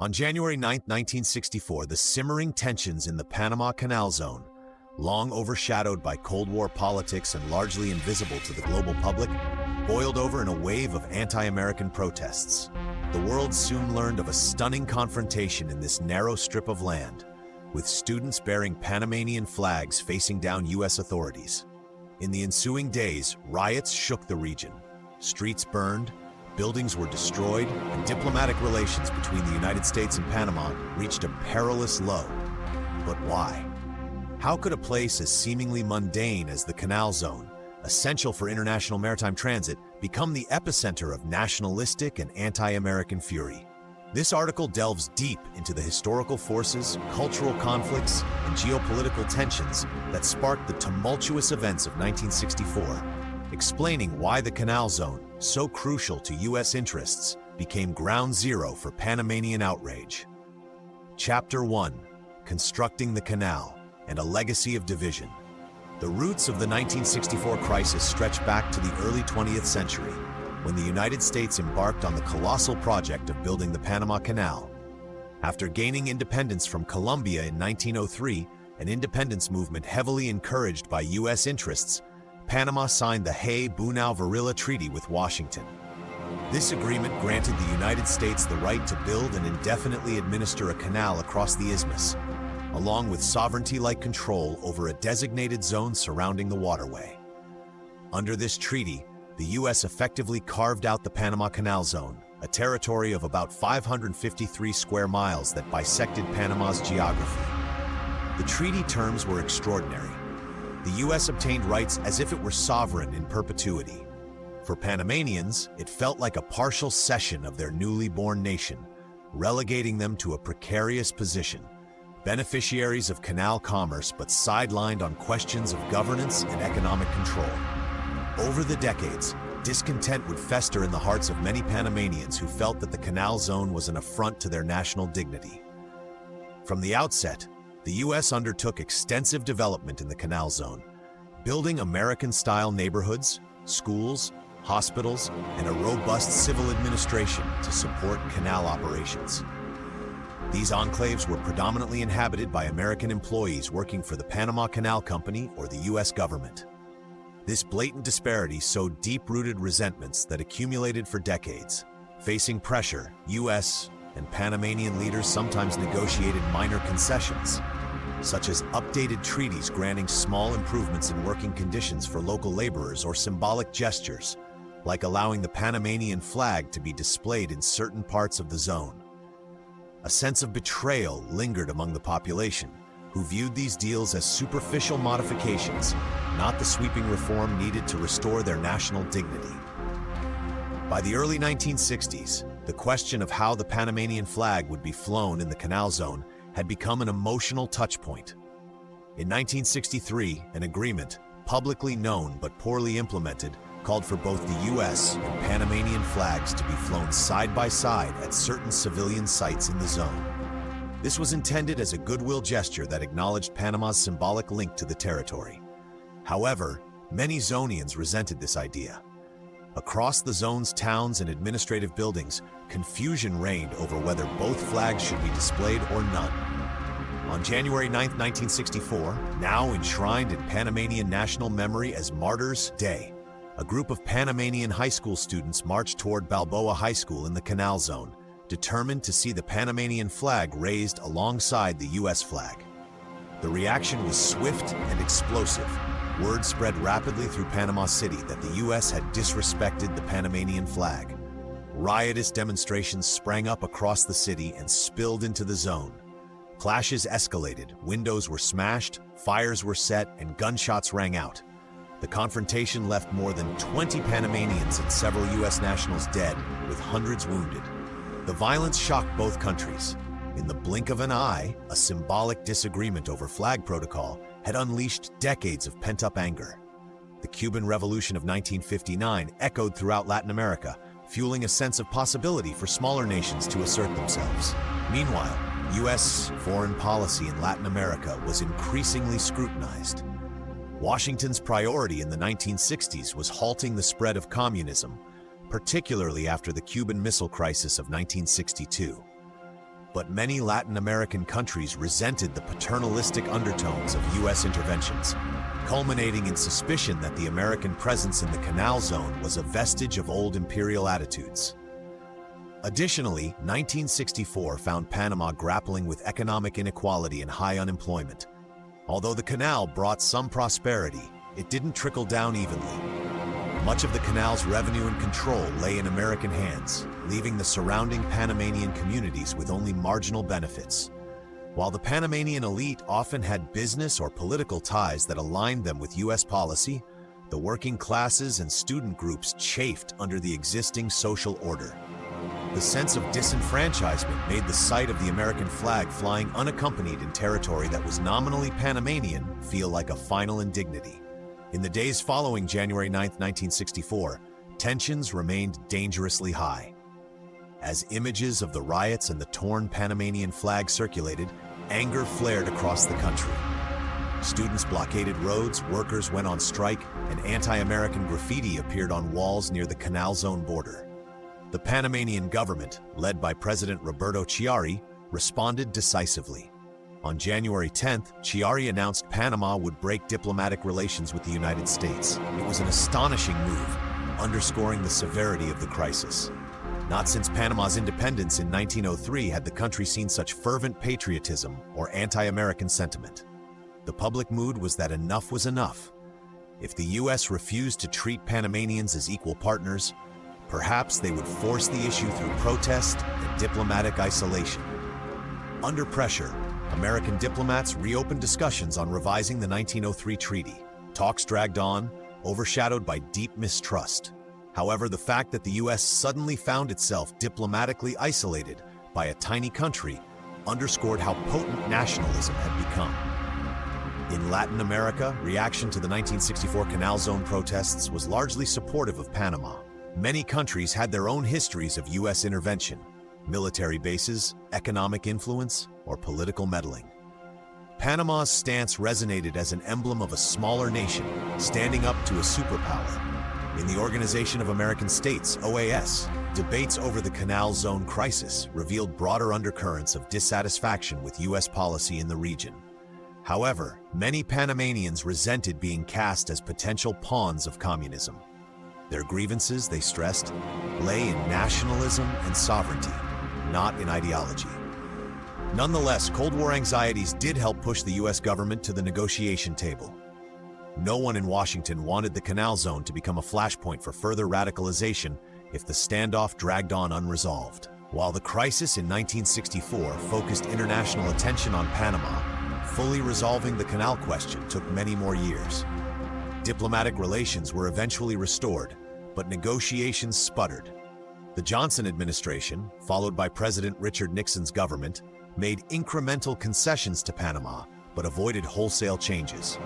On January 9, 1964, the simmering tensions in the Panama Canal Zone, long overshadowed by Cold War politics and largely invisible to the global public, boiled over in a wave of anti-American protests. The world soon learned of a stunning confrontation in this narrow strip of land, with students bearing Panamanian flags facing down U.S. authorities. In the ensuing days, riots shook the region. Streets burned, buildings were destroyed, and diplomatic relations between the United States and Panama reached a perilous low. But why? How could a place as seemingly mundane as the Canal Zone, essential for international maritime transit, become the epicenter of nationalistic and anti-American fury? This article delves deep into the historical forces, cultural conflicts, and geopolitical tensions that sparked the tumultuous events of 1964, explaining why the Canal Zone, so crucial to U.S. interests, became ground zero for Panamanian outrage. Chapter 1: Constructing the Canal and a Legacy of Division. The roots of the 1964 crisis stretch back to the early 20th century, when the United States embarked on the colossal project of building the Panama Canal. After gaining independence from Colombia in 1903, an independence movement heavily encouraged by U.S. interests, Panama signed the Hay-Bunau-Varilla Treaty with Washington. This agreement granted the United States the right to build and indefinitely administer a canal across the isthmus, along with sovereignty-like control over a designated zone surrounding the waterway. Under this treaty, the U.S. effectively carved out the Panama Canal Zone, a territory of about 553 square miles that bisected Panama's geography. The treaty terms were extraordinary. The U.S. obtained rights as if it were sovereign in perpetuity. For Panamanians, it felt like a partial cession of their newly born nation, relegating them to a precarious position, beneficiaries of canal commerce but sidelined on questions of governance and economic control. Over the decades, discontent would fester in the hearts of many Panamanians who felt that the Canal Zone was an affront to their national dignity. From the outset, the U.S. undertook extensive development in the Canal Zone, building American-style neighborhoods, schools, hospitals, and a robust civil administration to support canal operations. These enclaves were predominantly inhabited by American employees working for the Panama Canal Company or the U.S. government. This blatant disparity sowed deep-rooted resentments that accumulated for decades. Facing pressure, U.S. and Panamanian leaders sometimes negotiated minor concessions, such as updated treaties granting small improvements in working conditions for local laborers or symbolic gestures, like allowing the Panamanian flag to be displayed in certain parts of the zone. A sense of betrayal lingered among the population, who viewed these deals as superficial modifications, not the sweeping reform needed to restore their national dignity. By the early 1960s, the question of how the Panamanian flag would be flown in the Canal Zone had become an emotional touchpoint. In 1963, an agreement, publicly known but poorly implemented, called for both the U.S. and Panamanian flags to be flown side by side at certain civilian sites in the zone. This was intended as a goodwill gesture that acknowledged Panama's symbolic link to the territory. However, many Zonians resented this idea. Across the zone's towns and administrative buildings, confusion reigned over whether both flags should be displayed or none. On January 9, 1964, now enshrined in Panamanian national memory as Martyrs' Day, a group of Panamanian high school students marched toward Balboa High School in the Canal Zone, determined to see the Panamanian flag raised alongside the U.S. flag. The reaction was swift and explosive. Word spread rapidly through Panama City that the U.S. had disrespected the Panamanian flag. Riotous demonstrations sprang up across the city and spilled into the zone. Clashes escalated, windows were smashed, fires were set, and gunshots rang out. The confrontation left more than 20 Panamanians and several U.S. nationals dead, with hundreds wounded. The violence shocked both countries. In the blink of an eye, a symbolic disagreement over flag protocol had unleashed decades of pent-up anger. The Cuban Revolution of 1959 echoed throughout Latin America, fueling a sense of possibility for smaller nations to assert themselves. Meanwhile, U.S. foreign policy in Latin America was increasingly scrutinized. Washington's priority in the 1960s was halting the spread of communism, particularly after the Cuban Missile Crisis of 1962. But many Latin American countries resented the paternalistic undertones of U.S. interventions, culminating in suspicion that the American presence in the Canal Zone was a vestige of old imperial attitudes. Additionally, 1964 found Panama grappling with economic inequality and high unemployment. Although the canal brought some prosperity, it didn't trickle down evenly. Much of the canal's revenue and control lay in American hands, leaving the surrounding Panamanian communities with only marginal benefits. While the Panamanian elite often had business or political ties that aligned them with U.S. policy, the working classes and student groups chafed under the existing social order. The sense of disenfranchisement made the sight of the American flag flying unaccompanied in territory that was nominally Panamanian feel like a final indignity. In the days following January 9, 1964, tensions remained dangerously high. As images of the riots and the torn Panamanian flag circulated, anger flared across the country. Students blockaded roads, workers went on strike, and anti-American graffiti appeared on walls near the Canal Zone border. The Panamanian government, led by President Roberto Chiari, responded decisively. On January 10th, Chiari announced Panama would break diplomatic relations with the United States. It was an astonishing move, underscoring the severity of the crisis. Not since Panama's independence in 1903 had the country seen such fervent patriotism or anti-American sentiment. The public mood was that enough was enough. If the U.S. refused to treat Panamanians as equal partners, perhaps they would force the issue through protest and diplomatic isolation. Under pressure, American diplomats reopened discussions on revising the 1903 treaty. Talks dragged on, overshadowed by deep mistrust. However, the fact that the U.S. suddenly found itself diplomatically isolated by a tiny country underscored how potent nationalism had become. In Latin America, reaction to the 1964 Canal Zone protests was largely supportive of Panama. Many countries had their own histories of U.S. intervention, military bases, economic influence, or political meddling. Panama's stance resonated as an emblem of a smaller nation standing up to a superpower. In the Organization of American States, OAS, debates over the Canal Zone crisis revealed broader undercurrents of dissatisfaction with U.S. policy in the region. However, many Panamanians resented being cast as potential pawns of communism. Their grievances, they stressed, lay in nationalism and sovereignty, not in ideology. Nonetheless, Cold War anxieties did help push the U.S. government to the negotiation table. No one in Washington wanted the Canal Zone to become a flashpoint for further radicalization if the standoff dragged on unresolved. While the crisis in 1964 focused international attention on Panama, fully resolving the canal question took many more years. Diplomatic relations were eventually restored, but negotiations sputtered. The Johnson administration, followed by President Richard Nixon's government, made incremental concessions to Panama, but avoided wholesale changes.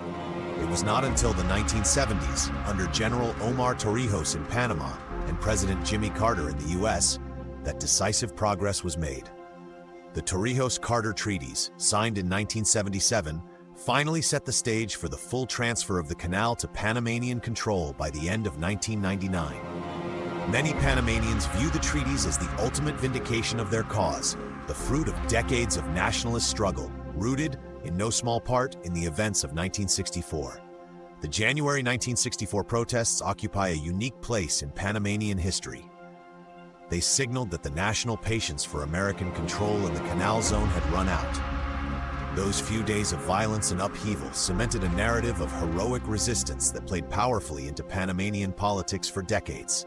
It was not until the 1970s, under General Omar Torrijos in Panama and President Jimmy Carter in the U.S., that decisive progress was made. The Torrijos-Carter treaties, signed in 1977, finally set the stage for the full transfer of the canal to Panamanian control by the end of 1999. Many Panamanians view the treaties as the ultimate vindication of their cause, the fruit of decades of nationalist struggle, rooted, in no small part, in the events of 1964. The January 1964 protests occupy a unique place in Panamanian history. They signaled that the national patience for American control in the Canal Zone had run out. Those few days of violence and upheaval cemented a narrative of heroic resistance that played powerfully into Panamanian politics for decades.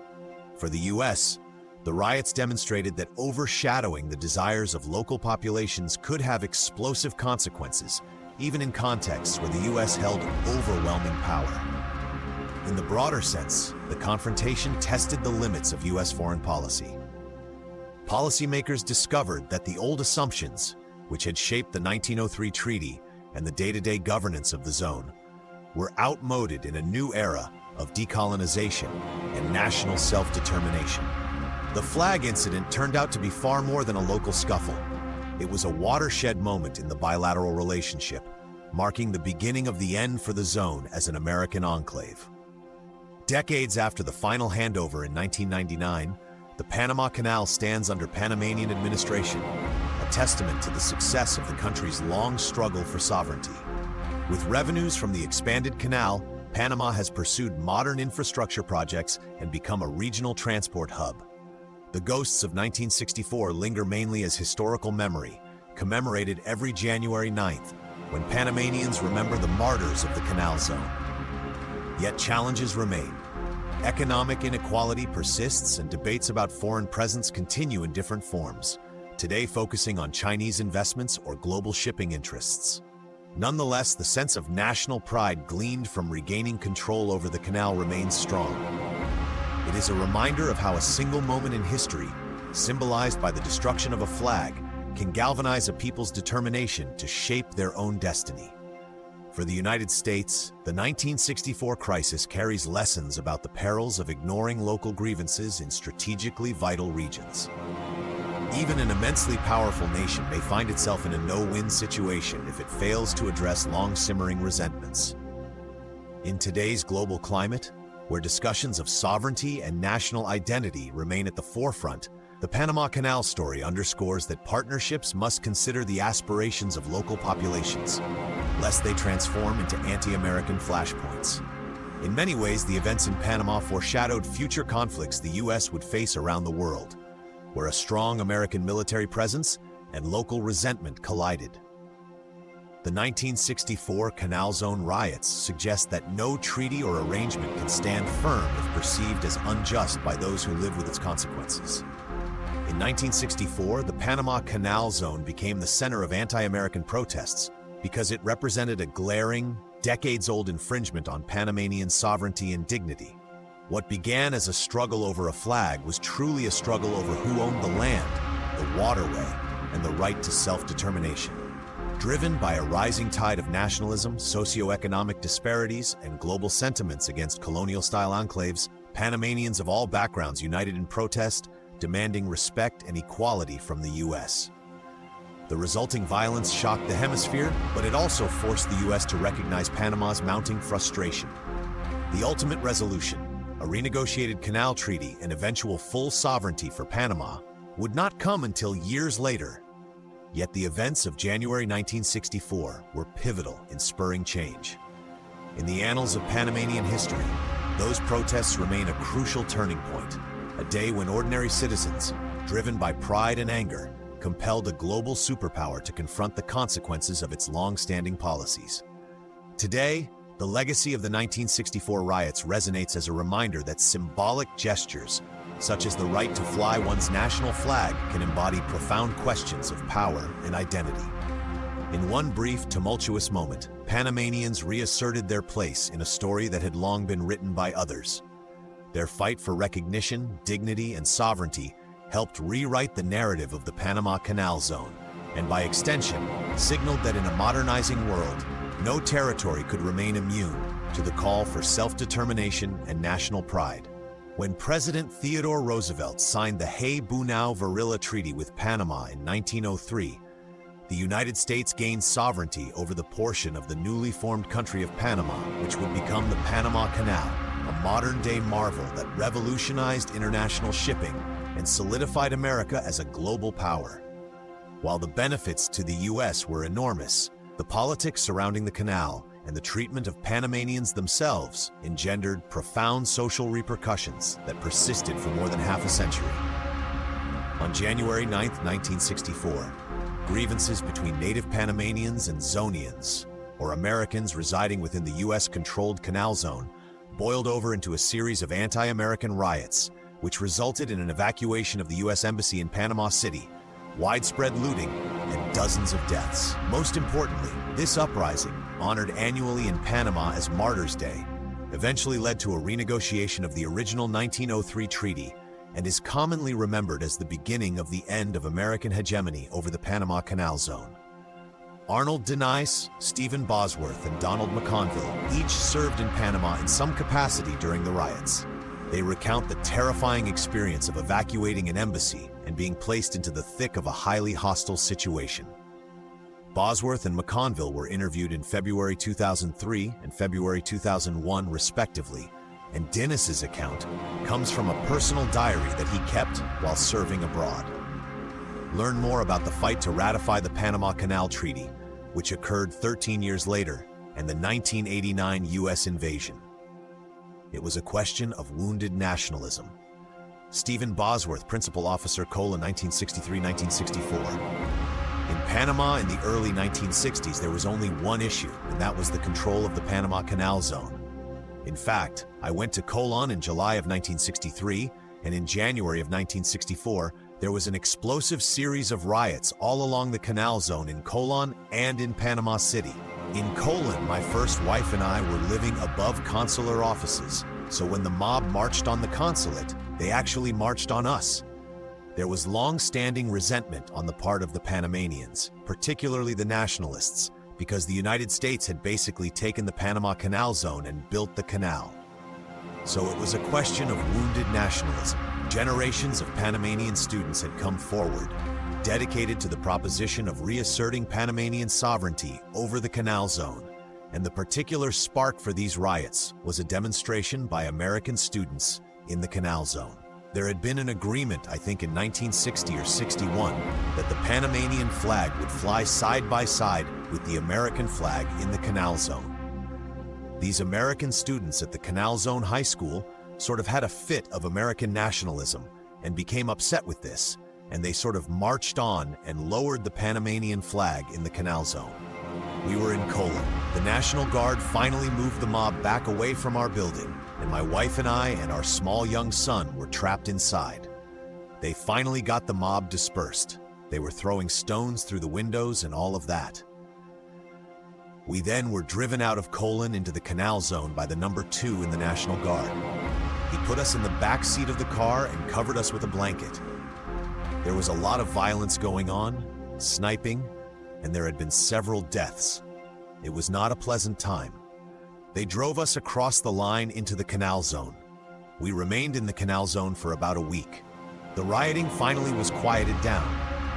For the U.S., the riots demonstrated that overshadowing the desires of local populations could have explosive consequences, even in contexts where the U.S. held overwhelming power. In the broader sense, the confrontation tested the limits of U.S. foreign policy. Policymakers discovered that the old assumptions, which had shaped the 1903 treaty and the day-to-day governance of the zone, were outmoded in a new era of decolonization and national self-determination. The flag incident turned out to be far more than a local scuffle. It was a watershed moment in the bilateral relationship, marking the beginning of the end for the zone as an American enclave. Decades after the final handover in 1999, the Panama Canal stands under Panamanian administration, a testament to the success of the country's long struggle for sovereignty. With revenues from the expanded canal, Panama has pursued modern infrastructure projects and become a regional transport hub. The ghosts of 1964 linger mainly as historical memory, commemorated every January 9th, when Panamanians remember the martyrs of the Canal Zone. Yet challenges remain. Economic inequality persists and debates about foreign presence continue in different forms, today focusing on Chinese investments or global shipping interests. Nonetheless, the sense of national pride gleaned from regaining control over the canal remains strong. It is a reminder of how a single moment in history, symbolized by the destruction of a flag, can galvanize a people's determination to shape their own destiny. For the United States, the 1964 crisis carries lessons about the perils of ignoring local grievances in strategically vital regions. Even an immensely powerful nation may find itself in a no-win situation if it fails to address long-simmering resentments. In today's global climate, where discussions of sovereignty and national identity remain at the forefront, the Panama Canal story underscores that partnerships must consider the aspirations of local populations, lest they transform into anti-American flashpoints. In many ways, the events in Panama foreshadowed future conflicts the U.S. would face around the world, where a strong American military presence and local resentment collided. The 1964 Canal Zone riots suggest that no treaty or arrangement can stand firm if perceived as unjust by those who live with its consequences. In 1964, the Panama Canal Zone became the center of anti-American protests because it represented a glaring, decades-old infringement on Panamanian sovereignty and dignity. What began as a struggle over a flag was truly a struggle over who owned the land, the waterway, and the right to self-determination. Driven by a rising tide of nationalism, socioeconomic disparities, and global sentiments against colonial-style enclaves, Panamanians of all backgrounds united in protest, demanding respect and equality from the U.S. The resulting violence shocked the hemisphere, but it also forced the U.S. to recognize Panama's mounting frustration. The ultimate resolution, a renegotiated canal treaty and eventual full sovereignty for Panama, would not come until years later. Yet the events of January 1964 were pivotal in spurring change. In the annals of Panamanian history, those protests remain a crucial turning point, a day when ordinary citizens, driven by pride and anger, compelled a global superpower to confront the consequences of its long-standing policies. Today, the legacy of the 1964 riots resonates as a reminder that symbolic gestures, such as the right to fly one's national flag, can embody profound questions of power and identity. In one brief, tumultuous moment, Panamanians reasserted their place in a story that had long been written by others. Their fight for recognition, dignity, and sovereignty helped rewrite the narrative of the Panama Canal Zone, and by extension, signaled that in a modernizing world, no territory could remain immune to the call for self-determination and national pride. When President Theodore Roosevelt signed the Hay-Bunau-Varilla Treaty with Panama in 1903, the United States gained sovereignty over the portion of the newly formed country of Panama, which would become the Panama Canal, a modern-day marvel that revolutionized international shipping and solidified America as a global power. While the benefits to the U.S. were enormous, the politics surrounding the canal and the treatment of Panamanians themselves engendered profound social repercussions that persisted for more than half a century. On January 9, 1964, grievances between native Panamanians and Zonians, or Americans residing within the U.S.-controlled Canal Zone, boiled over into a series of anti-American riots, which resulted in an evacuation of the U.S. Embassy in Panama City, widespread looting, and dozens of deaths. Most importantly, this uprising, honored annually in Panama as Martyrs' Day, eventually led to a renegotiation of the original 1903 treaty and is commonly remembered as the beginning of the end of American hegemony over the Panama Canal Zone. Arnold Denice, Stephen Bosworth, and Donald McConville each served in Panama in some capacity during the riots. They recount the terrifying experience of evacuating an embassy and being placed into the thick of a highly hostile situation. Bosworth and McConville were interviewed in February 2003 and February 2001, respectively, and Denice's account comes from a personal diary that he kept while serving abroad. Learn more about the fight to ratify the Panama Canal Treaty, which occurred 13 years later, and the 1989 U.S. invasion. It was a question of wounded nationalism. Stephen Bosworth, Principal Officer, 1963-1964. In Panama in the early 1960s, there was only one issue, and that was the control of the Panama Canal Zone. In fact, I went to Colon in July of 1963, and in January of 1964, there was an explosive series of riots all along the Canal Zone in Colon and in Panama City. In Colon, my first wife and I were living above consular offices, so when the mob marched on the consulate, they actually marched on us. There was long-standing resentment on the part of the Panamanians, particularly the nationalists, because the United States had basically taken the Panama Canal Zone and built the canal. So it was a question of wounded nationalism. Generations of Panamanian students had come forward, dedicated to the proposition of reasserting Panamanian sovereignty over the Canal Zone, and the particular spark for these riots was a demonstration by American students in the Canal Zone. There had been an agreement, I think in 1960 or 61, that the Panamanian flag would fly side by side with the American flag in the Canal Zone. These American students at the Canal Zone High School sort of had a fit of American nationalism and became upset with this, and they sort of marched on and lowered the Panamanian flag in the Canal Zone. We were in Colon. The National Guard finally moved the mob back away from our building, and my wife and I and our small young son were trapped inside. They finally got the mob dispersed. They were throwing stones through the windows and all of that. We then were driven out of Colon into the Canal Zone by the number 2 in the National Guard. He put us in the back seat of the car and covered us with a blanket. There was a lot of violence going on, sniping, and there had been several deaths. It was not a pleasant time. They drove us across the line into the Canal Zone. We remained in the Canal Zone for about a week. The rioting finally was quieted down.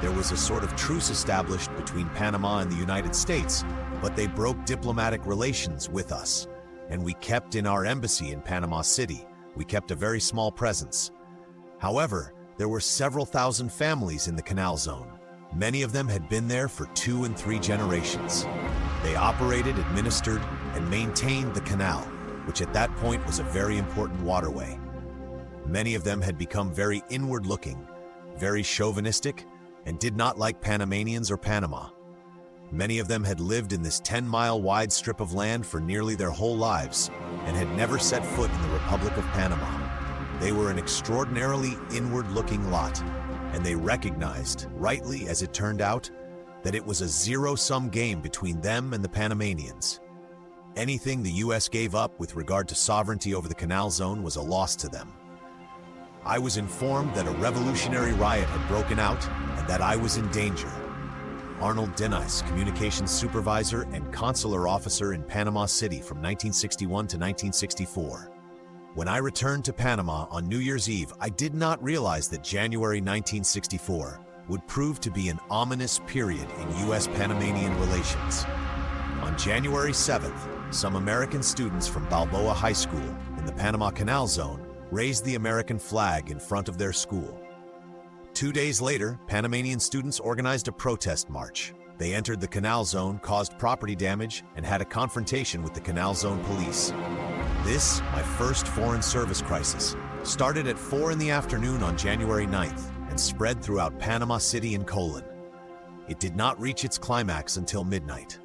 There was a sort of truce established between Panama and the United States, but they broke diplomatic relations with us, and we kept in our embassy in Panama City. We kept a very small presence. However, there were several thousand families in the Canal Zone. Many of them had been there for 2 and 3 generations. They operated, administered, and maintained the canal, which at that point was a very important waterway. Many of them had become very inward-looking, very chauvinistic, and did not like Panamanians or Panama. Many of them had lived in this 10-mile wide strip of land for nearly their whole lives and had never set foot in the Republic of Panama. They were an extraordinarily inward-looking lot, and they recognized, rightly as it turned out, that it was a zero-sum game between them and the Panamanians. Anything the U.S. gave up with regard to sovereignty over the Canal Zone was a loss to them. I was informed that a revolutionary riot had broken out and that I was in danger. Arnold Dennis, communications supervisor and consular officer in Panama City from 1961 to 1964. When I returned to Panama on New Year's Eve, I did not realize that January 1964 would prove to be an ominous period in U.S.-Panamanian relations. On January 7th, some American students from Balboa High School in the Panama Canal Zone raised the American flag in front of their school. 2 days later, Panamanian students organized a protest march. They entered the Canal Zone, caused property damage, and had a confrontation with the Canal Zone police. This, my first foreign service crisis, started at 4 in the afternoon on January 9th and spread throughout Panama City and Colon. It did not reach its climax until midnight.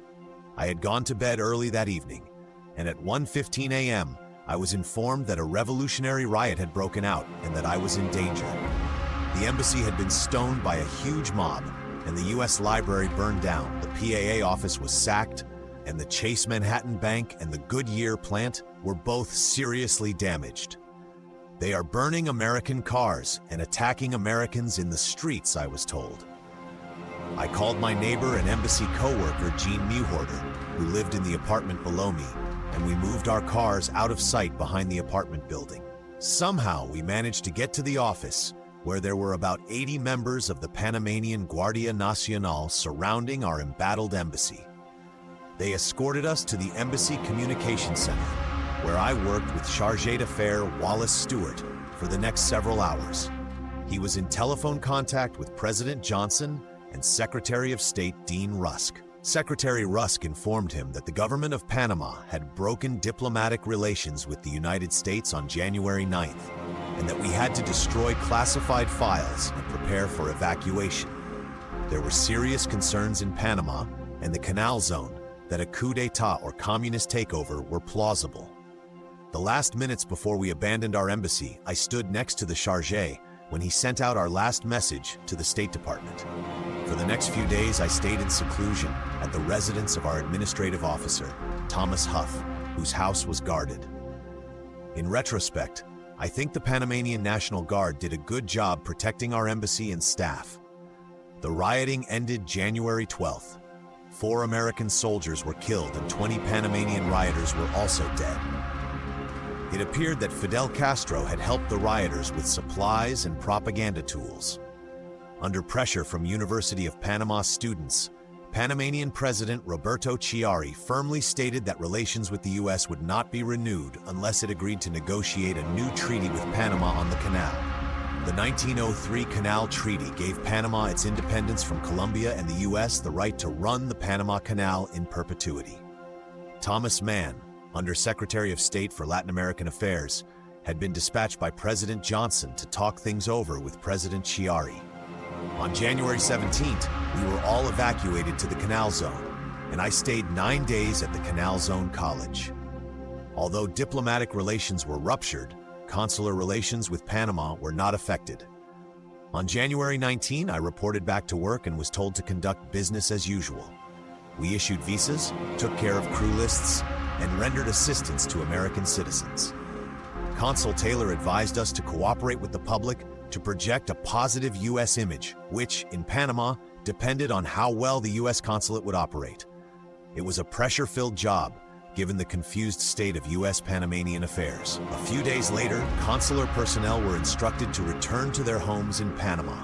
I had gone to bed early that evening, and at 1:15 a.m., I was informed that a revolutionary riot had broken out and that I was in danger. The embassy had been stoned by a huge mob, and the U.S. Library burned down, the PAA office was sacked, and the Chase Manhattan Bank and the Goodyear plant were both seriously damaged. They are burning American cars and attacking Americans in the streets, I was told. I called my neighbor and embassy co-worker, Jean Mewhorter, who lived in the apartment below me, and we moved our cars out of sight behind the apartment building. Somehow, we managed to get to the office, where there were about 80 members of the Panamanian Guardia Nacional surrounding our embattled embassy. They escorted us to the Embassy Communication Center, where I worked with Chargé d'Affaires Wallace Stewart for the next several hours. He was in telephone contact with President Johnson and Secretary of State Dean Rusk. Secretary Rusk informed him that the government of Panama had broken diplomatic relations with the United States on January 9th, and that we had to destroy classified files and prepare for evacuation. There were serious concerns in Panama and the Canal Zone that a coup d'etat or communist takeover were plausible. The last minutes before we abandoned our embassy, I stood next to the chargé when he sent out our last message to the State Department. For the next few days, I stayed in seclusion at the residence of our administrative officer, Thomas Huff, whose house was guarded. In retrospect, I think the Panamanian National Guard did a good job protecting our embassy and staff. The rioting ended January 12th. 4 American soldiers were killed and 20 Panamanian rioters were also dead. It appeared that Fidel Castro had helped the rioters with supplies and propaganda tools. Under pressure from University of Panama students, Panamanian President Roberto Chiari firmly stated that relations with the U.S. would not be renewed unless it agreed to negotiate a new treaty with Panama on the canal. The 1903 Canal Treaty gave Panama its independence from Colombia and the U.S. the right to run the Panama Canal in perpetuity. Thomas Mann, Under-Secretary of State for Latin American Affairs, had been dispatched by President Johnson to talk things over with President Chiari. On January 17th, we were all evacuated to the Canal Zone, and I stayed 9 days at the Canal Zone College. Although diplomatic relations were ruptured, consular relations with Panama were not affected. On January 19, I reported back to work and was told to conduct business as usual. We issued visas, took care of crew lists, and rendered assistance to American citizens. Consul Taylor advised us to cooperate with the public to project a positive U.S. image, which, in Panama, depended on how well the U.S. consulate would operate. It was a pressure-filled job, given the confused state of U.S. Panamanian affairs. A few days later, consular personnel were instructed to return to their homes in Panama.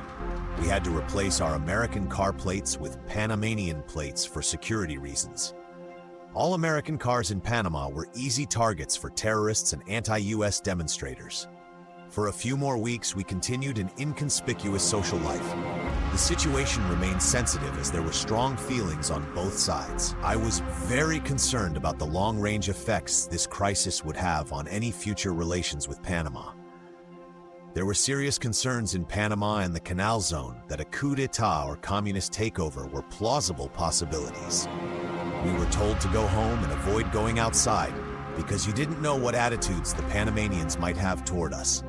We had to replace our American car plates with Panamanian plates for security reasons. All American cars in Panama were easy targets for terrorists and anti-U.S. demonstrators. For a few more weeks, we continued an inconspicuous social life. The situation remained sensitive as there were strong feelings on both sides. I was very concerned about the long-range effects this crisis would have on any future relations with Panama. There were serious concerns in Panama and the Canal Zone that a coup d'etat or communist takeover were plausible possibilities. We were told to go home and avoid going outside because you didn't know what attitudes the Panamanians might have toward us.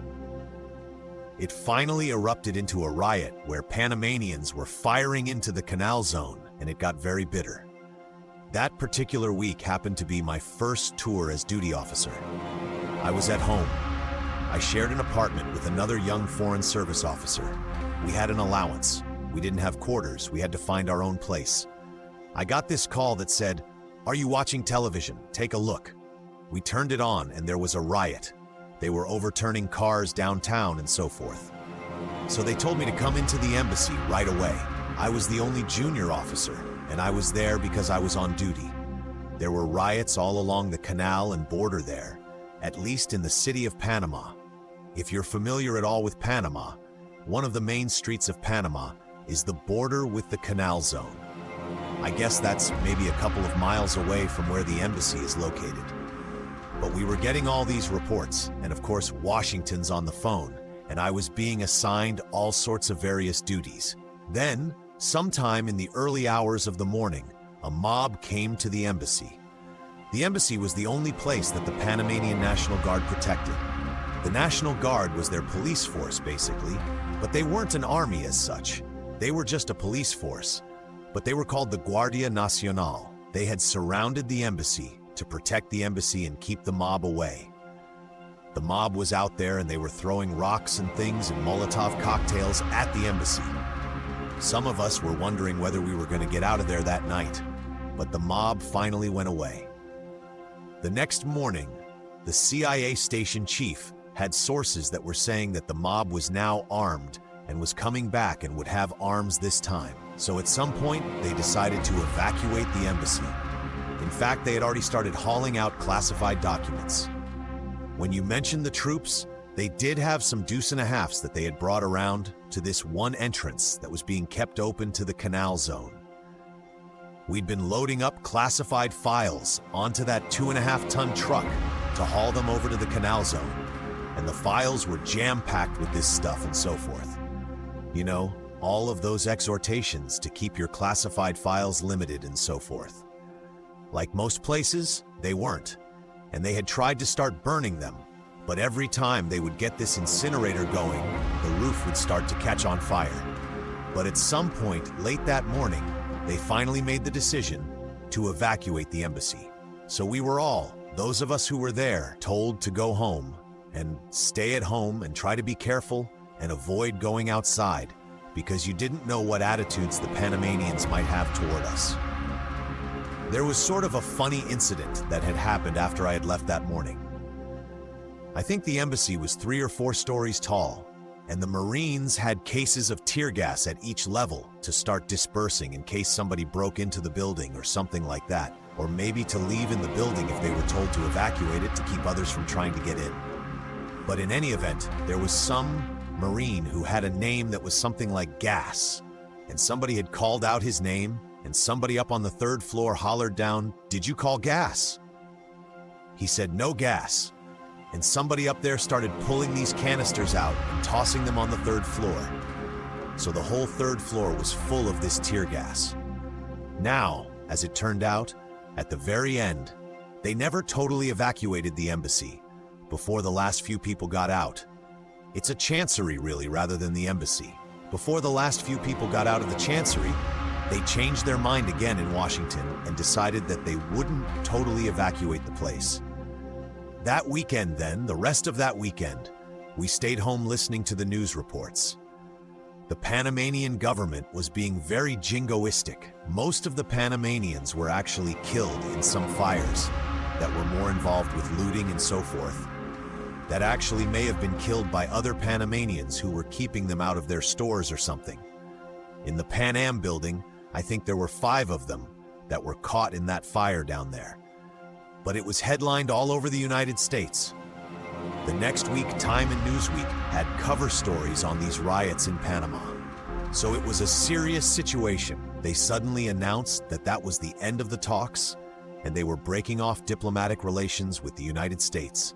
It finally erupted into a riot where Panamanians were firing into the Canal Zone, and it got very bitter. That particular week happened to be my first tour as duty officer. I was at home. I shared an apartment with another young Foreign Service officer. We had an allowance. We didn't have quarters. We had to find our own place. I got this call that said, "Are you watching television? Take a look." We turned it on, and there was a riot. They were overturning cars downtown and so forth. So they told me to come into the embassy right away. I was the only junior officer, and I was there because I was on duty. There were riots all along the canal and border there, at least in the city of Panama. If you're familiar at all with Panama, one of the main streets of Panama is the border with the Canal Zone. I guess that's maybe a couple of miles away from where the embassy is located. But we were getting all these reports, and of course Washington's on the phone, and I was being assigned all sorts of various duties. Then, sometime in the early hours of the morning, a mob came to the embassy. The embassy was the only place that the Panamanian National Guard protected. The National Guard was their police force, basically, but they weren't an army as such. They were just a police force, but they were called the Guardia Nacional. They had surrounded the embassy to protect the embassy and keep the mob away. The mob was out there and they were throwing rocks and things and Molotov cocktails at the embassy. Some of us were wondering whether we were going to get out of there that night, but the mob finally went away. The next morning, the CIA station chief had sources that were saying that the mob was now armed and was coming back and would have arms this time. So at some point, they decided to evacuate the embassy. In fact, they had already started hauling out classified documents. When you mentioned the troops, They did have some deuce and a halfs that they had brought around to this one entrance that was being kept open to the canal zone. We'd been loading up classified files onto that 2.5-ton truck to haul them over to the canal zone, and the files were jam-packed with this stuff and so forth. You know, all of those exhortations to keep your classified files limited and so forth. Like most places, they weren't, and they had tried to start burning them, but every time they would get this incinerator going, the roof would start to catch on fire. But at some point late that morning, they finally made the decision to evacuate the embassy. So we were all, those of us who were there, told to go home and stay at home and try to be careful and avoid going outside, because you didn't know what attitudes the Panamanians might have toward us. There was sort of a funny incident that had happened after I had left that morning. I think the embassy was 3 or 4 stories tall, and the Marines had cases of tear gas at each level to start dispersing in case somebody broke into the building or something like that, or maybe to leave in the building if they were told to evacuate it to keep others from trying to get in. But in any event, there was some Marine who had a name that was something like Gas, and somebody had called out his name, and somebody up on the 3rd floor hollered down, "Did you call gas?" He said, "No gas." And somebody up there started pulling these canisters out and tossing them on the 3rd floor. So the whole 3rd floor was full of this tear gas. Now, as it turned out, at the very end, they never totally evacuated the embassy before the last few people got out. It's a chancery, really, rather than the embassy. Before the last few people got out of the chancery, they changed their mind again in Washington and decided that they wouldn't totally evacuate the place. That weekend then, the rest of that weekend, we stayed home listening to the news reports. The Panamanian government was being very jingoistic. Most of the Panamanians were actually killed in some fires that were more involved with looting and so forth, that actually may have been killed by other Panamanians who were keeping them out of their stores or something. In the Pan Am building, I think there were 5 of them that were caught in that fire down there. But it was headlined all over the United States. The next week, Time and Newsweek had cover stories on these riots in Panama. So it was a serious situation. They suddenly announced that that was the end of the talks, and they were breaking off diplomatic relations with the United States.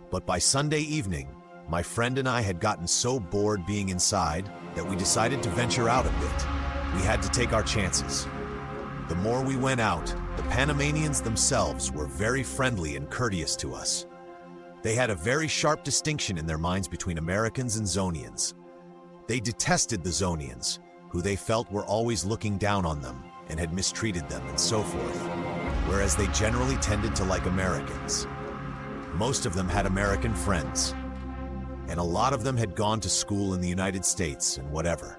But by Sunday evening, my friend and I had gotten so bored being inside that we decided to venture out a bit. We had to take our chances. The more we went out, the Panamanians themselves were very friendly and courteous to us. They had a very sharp distinction in their minds between Americans and Zonians. They detested the Zonians, who they felt were always looking down on them and had mistreated them and so forth, whereas they generally tended to like Americans. Most of them had American friends, and a lot of them had gone to school in the United States and whatever.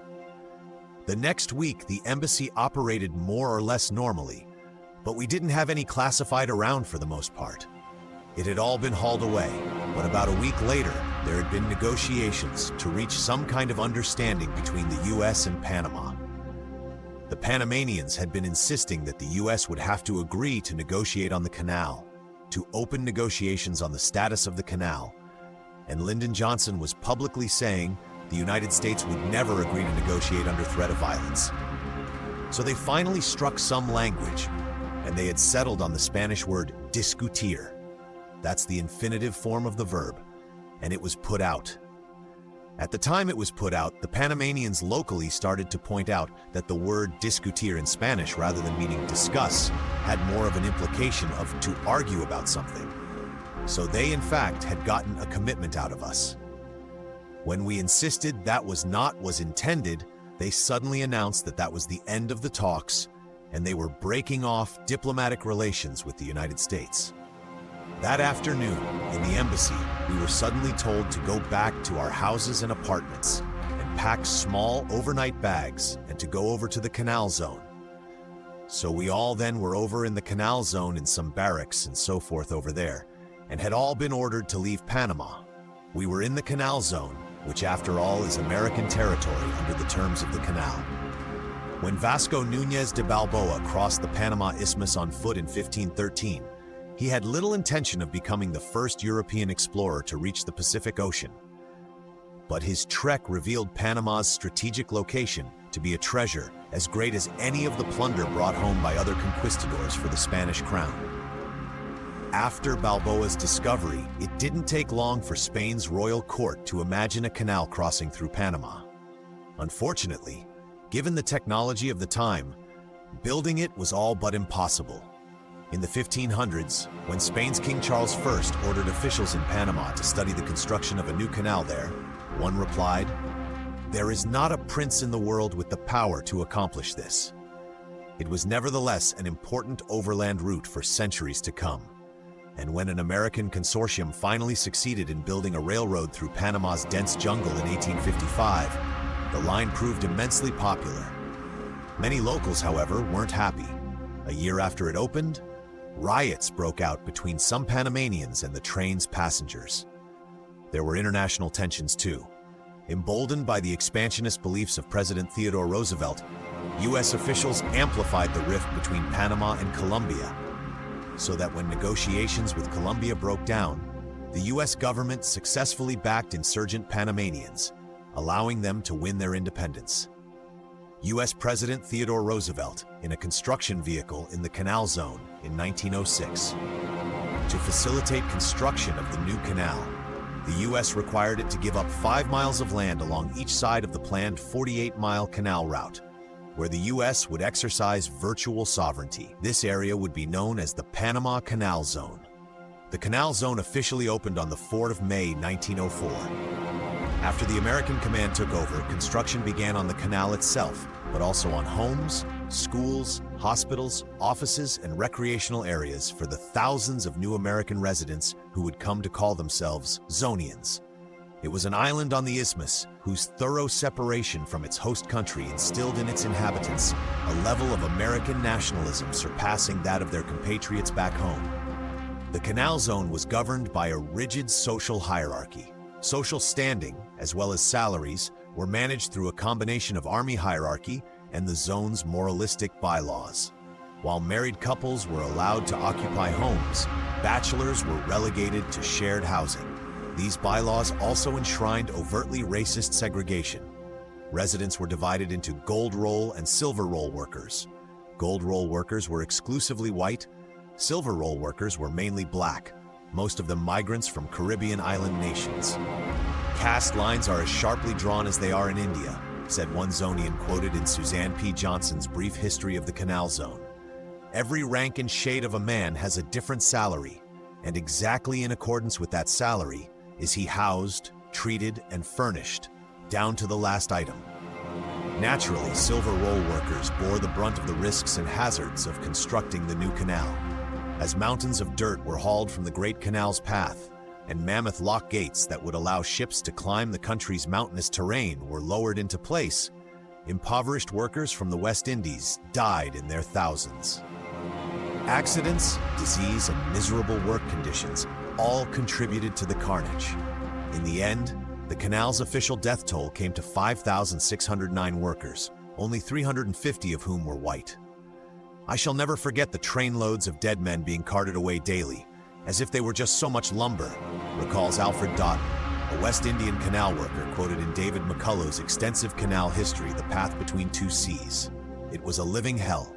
The next week, the embassy operated more or less normally, but we didn't have any classified around for the most part. It had all been hauled away, but about a week later, there had been negotiations to reach some kind of understanding between the US and Panama. The Panamanians had been insisting that the US would have to agree to negotiate on the canal, to open negotiations on the status of the canal, and Lyndon Johnson was publicly saying the United States would never agree to negotiate under threat of violence. So they finally struck some language, and they had settled on the Spanish word discutir. That's the infinitive form of the verb, and it was put out. At the time it was put out, the Panamanians locally started to point out that the word discutir in Spanish, rather than meaning discuss, had more of an implication of to argue about something. So they, in fact, had gotten a commitment out of us. When we insisted that was not what was intended, they suddenly announced that that was the end of the talks, and they were breaking off diplomatic relations with the United States. That afternoon, in the embassy, we were suddenly told to go back to our houses and apartments and pack small overnight bags and to go over to the canal zone. So we all then were over in the canal zone in some barracks and so forth over there, and had all been ordered to leave Panama. We were in the canal zone, which after all is American territory under the terms of the canal. When Vasco Núñez de Balboa crossed the Panama Isthmus on foot in 1513, He had little intention of becoming the first European explorer to reach the Pacific Ocean. But his trek revealed Panama's strategic location to be a treasure as great as any of the plunder brought home by other conquistadors for the Spanish crown. After Balboa's discovery, it didn't take long for Spain's royal court to imagine a canal crossing through Panama. Unfortunately, given the technology of the time, building it was all but impossible. In the 1500s, when Spain's King Charles I ordered officials in Panama to study the construction of a new canal there, one replied, "There is not a prince in the world with the power to accomplish this." It was nevertheless an important overland route for centuries to come. And when an American consortium finally succeeded in building a railroad through Panama's dense jungle in 1855, the line proved immensely popular. Many locals, however, weren't happy. A year after it opened, riots broke out between some Panamanians and the train's passengers. There were international tensions too. Emboldened by the expansionist beliefs of President Theodore Roosevelt, U.S. officials amplified the rift between Panama and Colombia, so that when negotiations with Colombia broke down, the U.S. government successfully backed insurgent Panamanians, allowing them to win their independence. U.S. President Theodore Roosevelt, in a construction vehicle in the Canal Zone in 1906. To facilitate construction of the new canal, the U.S. required it to give up 5 miles of land along each side of the planned 48-mile canal route, where the U.S. would exercise virtual sovereignty. This area would be known as the Panama Canal Zone. The Canal Zone officially opened on the 4th of May, 1904. After the American command took over, construction began on the canal itself, but also on homes, schools, hospitals, offices, and recreational areas for the thousands of new American residents who would come to call themselves Zonians. It was an island on the isthmus whose thorough separation from its host country instilled in its inhabitants a level of American nationalism surpassing that of their compatriots back home. The Canal Zone was governed by a rigid social hierarchy. Social standing, as well as salaries, were managed through a combination of army hierarchy and the zone's moralistic bylaws. While married couples were allowed to occupy homes, bachelors were relegated to shared housing. These bylaws also enshrined overtly racist segregation. Residents were divided into gold roll and silver roll workers. Gold roll workers were exclusively white. Silver roll workers were mainly black, most of them migrants from Caribbean island nations. "Caste lines are as sharply drawn as they are in India," said one Zonian quoted in Suzanne P. Johnson's Brief History of the Canal Zone. "Every rank and shade of a man has a different salary, and exactly in accordance with that salary is he housed, treated, and furnished, down to the last item." Naturally, silver roll workers bore the brunt of the risks and hazards of constructing the new canal. As mountains of dirt were hauled from the Great Canal's path, and mammoth lock gates that would allow ships to climb the country's mountainous terrain were lowered into place, impoverished workers from the West Indies died in their thousands. Accidents, disease, and miserable work conditions all contributed to the carnage. In the end, the canal's official death toll came to 5,609 workers, only 350 of whom were white. "I shall never forget the trainloads of dead men being carted away daily, as if they were just so much lumber," recalls Alfred Doughton, a West Indian canal worker quoted in David McCullough's extensive canal history, The Path Between Two Seas. It was a living hell.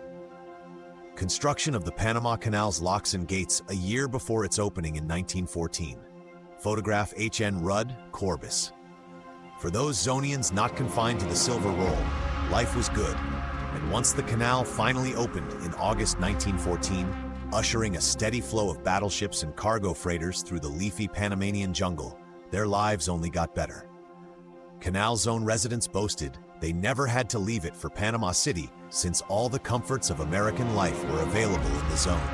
Construction of the Panama Canal's locks and gates a year before its opening in 1914. Photograph H.N. Rudd, Corbis. For those Zonians not confined to the Silver Roll, life was good, and once the canal finally opened in August 1914, ushering a steady flow of battleships and cargo freighters through the leafy Panamanian jungle, their lives only got better. Canal Zone residents boasted they never had to leave it for Panama City since all the comforts of American life were available in the zone.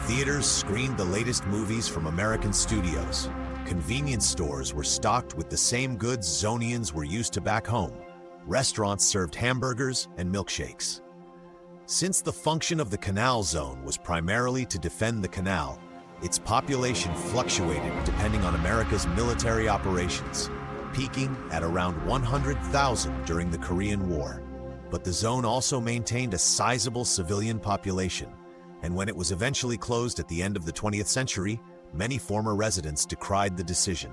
Theaters screened the latest movies from American studios. Convenience stores were stocked with the same goods Zonians were used to back home. Restaurants served hamburgers and milkshakes. Since the function of the Canal Zone was primarily to defend the canal, its population fluctuated depending on America's military operations, peaking at around 100,000 during the Korean War. But the zone also maintained a sizable civilian population, and when it was eventually closed at the end of the 20th century, many former residents decried the decision.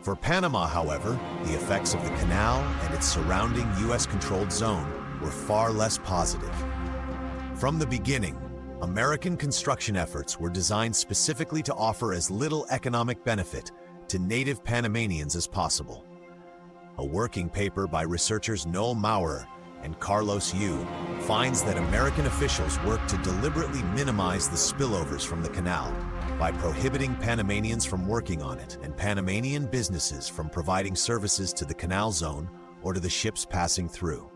For Panama, however, the effects of the canal and its surrounding U.S.-controlled zone were far less positive. From the beginning, American construction efforts were designed specifically to offer as little economic benefit to native Panamanians as possible. A working paper by researchers Noel Maurer and Carlos Yu finds that American officials worked to deliberately minimize the spillovers from the canal by prohibiting Panamanians from working on it and Panamanian businesses from providing services to the canal zone or to the ships passing through.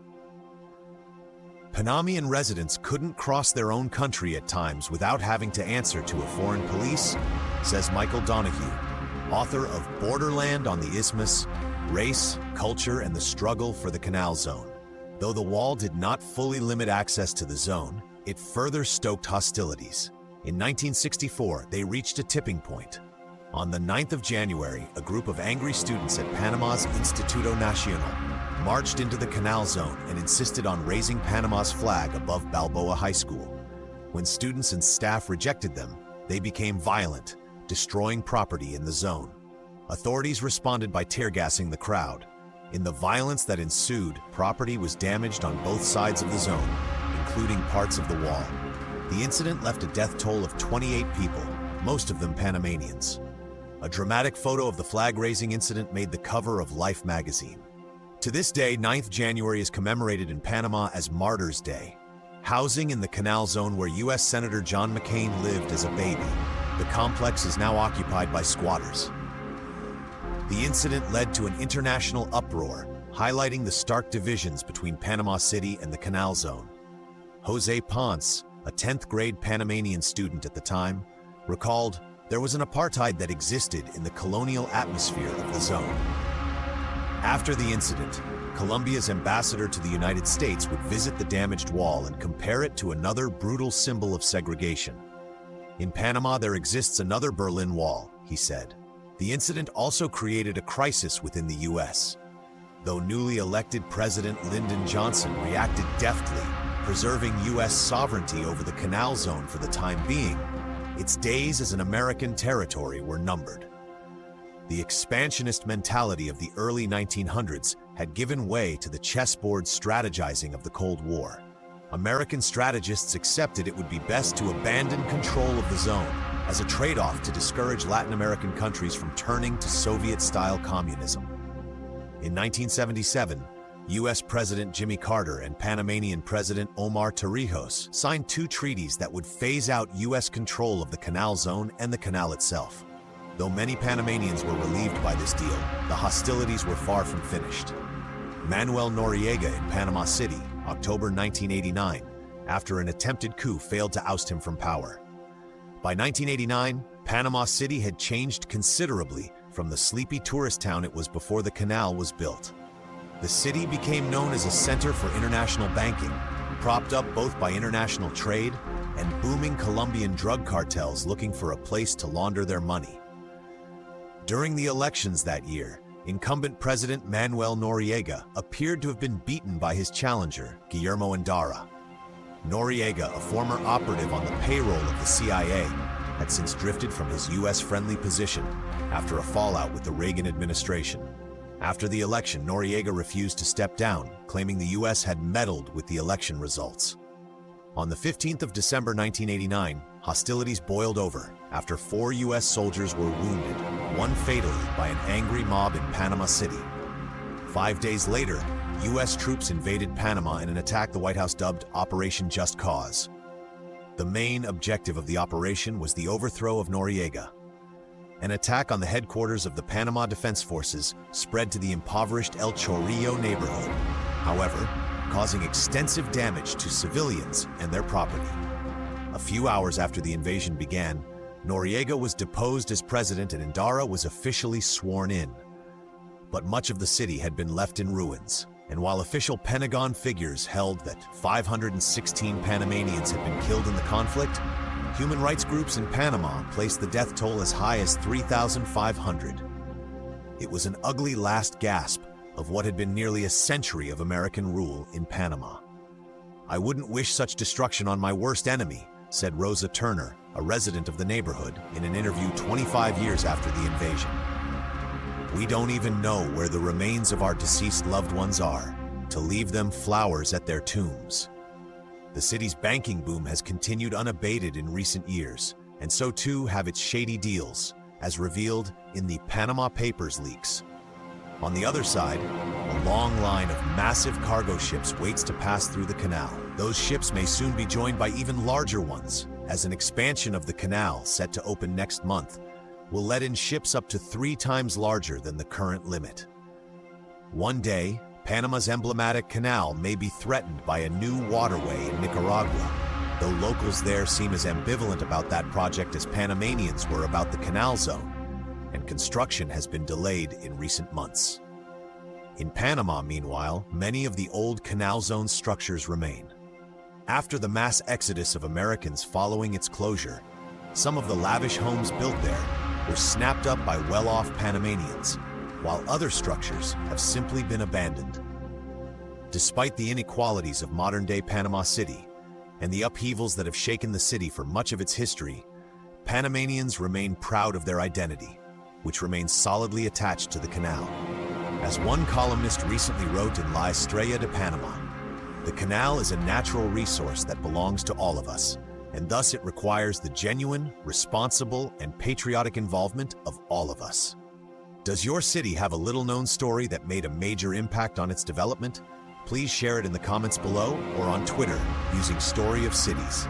Panamanian residents couldn't cross their own country at times without having to answer to a foreign police, says Michael Donahue, author of Borderland on the Isthmus, Race, Culture, and the Struggle for the Canal Zone. Though the wall did not fully limit access to the zone, it further stoked hostilities. In 1964, they reached a tipping point. On the 9th of January, a group of angry students at Panama's Instituto Nacional marched into the canal zone and insisted on raising Panama's flag above Balboa High School. When students and staff rejected them, they became violent, destroying property in the zone. Authorities responded by tear-gassing the crowd. In the violence that ensued, property was damaged on both sides of the zone, including parts of the wall. The incident left a death toll of 28 people, most of them Panamanians. A dramatic photo of the flag-raising incident made the cover of Life magazine. To this day, 9th January is commemorated in Panama as Martyrs' Day. Housing in the canal zone where U.S. Senator John McCain lived as a baby, the complex is now occupied by squatters. The incident led to an international uproar, highlighting the stark divisions between Panama City and the canal zone. Jose Ponce, a 10th grade Panamanian student at the time, recalled, "There was an apartheid that existed in the colonial atmosphere of the zone." After the incident, Colombia's ambassador to the United States would visit the damaged wall and compare it to another brutal symbol of segregation. "In Panama, there exists another Berlin Wall," he said. The incident also created a crisis within the U.S. Though newly elected President Lyndon Johnson reacted deftly, preserving U.S. sovereignty over the canal zone for the time being, its days as an American territory were numbered. The expansionist mentality of the early 1900s had given way to the chessboard strategizing of the Cold War. American strategists accepted it would be best to abandon control of the zone as a trade-off to discourage Latin American countries from turning to Soviet-style communism. In 1977, U.S. President Jimmy Carter and Panamanian President Omar Torrijos signed two treaties that would phase out U.S. control of the canal zone and the canal itself. Though many Panamanians were relieved by this deal, the hostilities were far from finished. Manuel Noriega in Panama City, October 1989, after an attempted coup failed to oust him from power. By 1989, Panama City had changed considerably from the sleepy tourist town it was before the canal was built. The city became known as a center for international banking, propped up both by international trade and booming Colombian drug cartels looking for a place to launder their money. During the elections that year, incumbent President Manuel Noriega appeared to have been beaten by his challenger, Guillermo Endara. Noriega, a former operative on the payroll of the CIA, had since drifted from his U.S.-friendly position after a fallout with the Reagan administration. After the election, Noriega refused to step down, claiming the U.S. had meddled with the election results. On the 15th of December 1989, hostilities boiled over after 4 U.S. soldiers were wounded, one fatally by an angry mob in Panama City. 5 days later, U.S. troops invaded Panama in an attack the White House dubbed Operation Just Cause. The main objective of the operation was the overthrow of Noriega. An attack on the headquarters of the Panama Defense Forces spread to the impoverished El Chorrillo neighborhood, however, causing extensive damage to civilians and their property. A few hours after the invasion began, Noriega was deposed as president and Endara was officially sworn in. But much of the city had been left in ruins, and while official Pentagon figures held that 516 Panamanians had been killed in the conflict, human rights groups in Panama placed the death toll as high as 3,500. It was an ugly last gasp of what had been nearly a century of American rule in Panama. "I wouldn't wish such destruction on my worst enemy," said Rosa Turner, a resident of the neighborhood, in an interview 25 years after the invasion. "We don't even know where the remains of our deceased loved ones are, to leave them flowers at their tombs." The city's banking boom has continued unabated in recent years, and so too have its shady deals, as revealed in the Panama Papers leaks. On the other side, a long line of massive cargo ships waits to pass through the canal. Those ships may soon be joined by even larger ones, as an expansion of the canal, set to open next month, will let in ships up to 3 times larger than the current limit. One day, Panama's emblematic canal may be threatened by a new waterway in Nicaragua, though locals there seem as ambivalent about that project as Panamanians were about the canal zone, and construction has been delayed in recent months. In Panama, meanwhile, many of the old canal zone structures remain. After the mass exodus of Americans following its closure, some of the lavish homes built there were snapped up by well-off Panamanians, while other structures have simply been abandoned. Despite the inequalities of modern-day Panama City and the upheavals that have shaken the city for much of its history, Panamanians remain proud of their identity, which remains solidly attached to the canal. As one columnist recently wrote in La Estrella de Panama, "The canal is a natural resource that belongs to all of us, and thus it requires the genuine, responsible, and patriotic involvement of all of us." Does your city have a little-known story that made a major impact on its development? Please share it in the comments below or on Twitter using Story of Cities.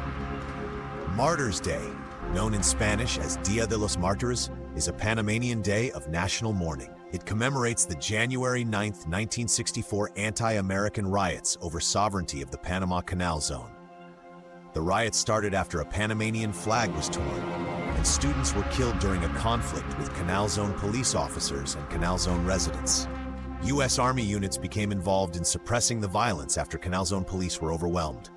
Martyrs' Day, known in Spanish as Dia de los Martires, is a Panamanian day of national mourning. It commemorates the January 9, 1964 anti-American riots over sovereignty of the Panama Canal Zone. The riots started after a Panamanian flag was torn, and students were killed during a conflict with Canal Zone police officers and Canal Zone residents. U.S. Army units became involved in suppressing the violence after Canal Zone police were overwhelmed.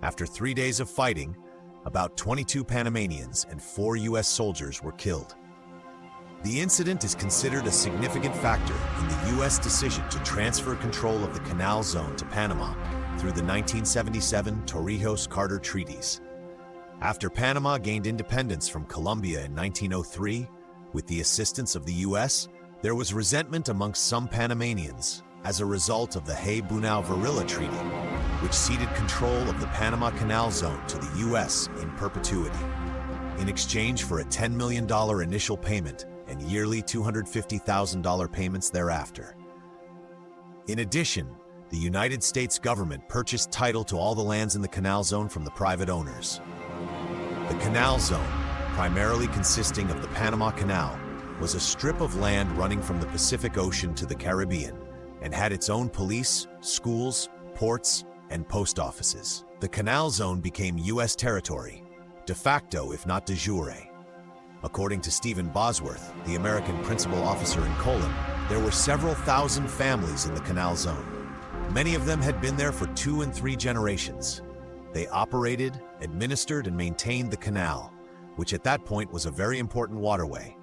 After 3 days of fighting, about 22 Panamanians and 4 U.S. soldiers were killed. The incident is considered a significant factor in the U.S. decision to transfer control of the Canal Zone to Panama through the 1977 Torrijos-Carter treaties. After Panama gained independence from Colombia in 1903, with the assistance of the U.S., there was resentment amongst some Panamanians as a result of the Hay-Bunau-Varilla Treaty, which ceded control of the Panama Canal Zone to the U.S. in perpetuity, in exchange for a $10 million initial payment and yearly $250,000 payments thereafter. In addition, the United States government purchased title to all the lands in the Canal Zone from the private owners. The Canal Zone, primarily consisting of the Panama Canal, was a strip of land running from the Pacific Ocean to the Caribbean and had its own police, schools, ports, and post offices. The Canal Zone became U.S. territory, de facto if not de jure. According to Stephen Bosworth, the American principal officer in Colon, there were several thousand families in the Canal Zone. Many of them had been there for 2 and 3 generations. They operated, administered, and maintained the canal, which at that point was a very important waterway.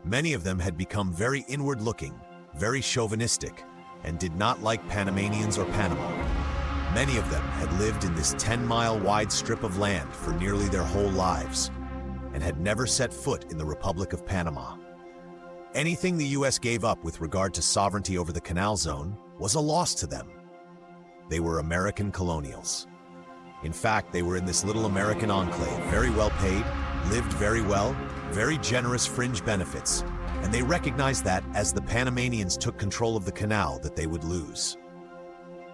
Many of them had become very inward-looking, very chauvinistic, and did not like Panamanians or Panama. Many of them had lived in this 10-mile-wide strip of land for nearly their whole lives, and had never set foot in the Republic of Panama. Anything the U.S. gave up with regard to sovereignty over the Canal Zone was a loss to them. They were American colonials. In fact, they were in this little American enclave, very well paid, lived very well, very generous fringe benefits, and they recognized that as the Panamanians took control of the canal that they would lose.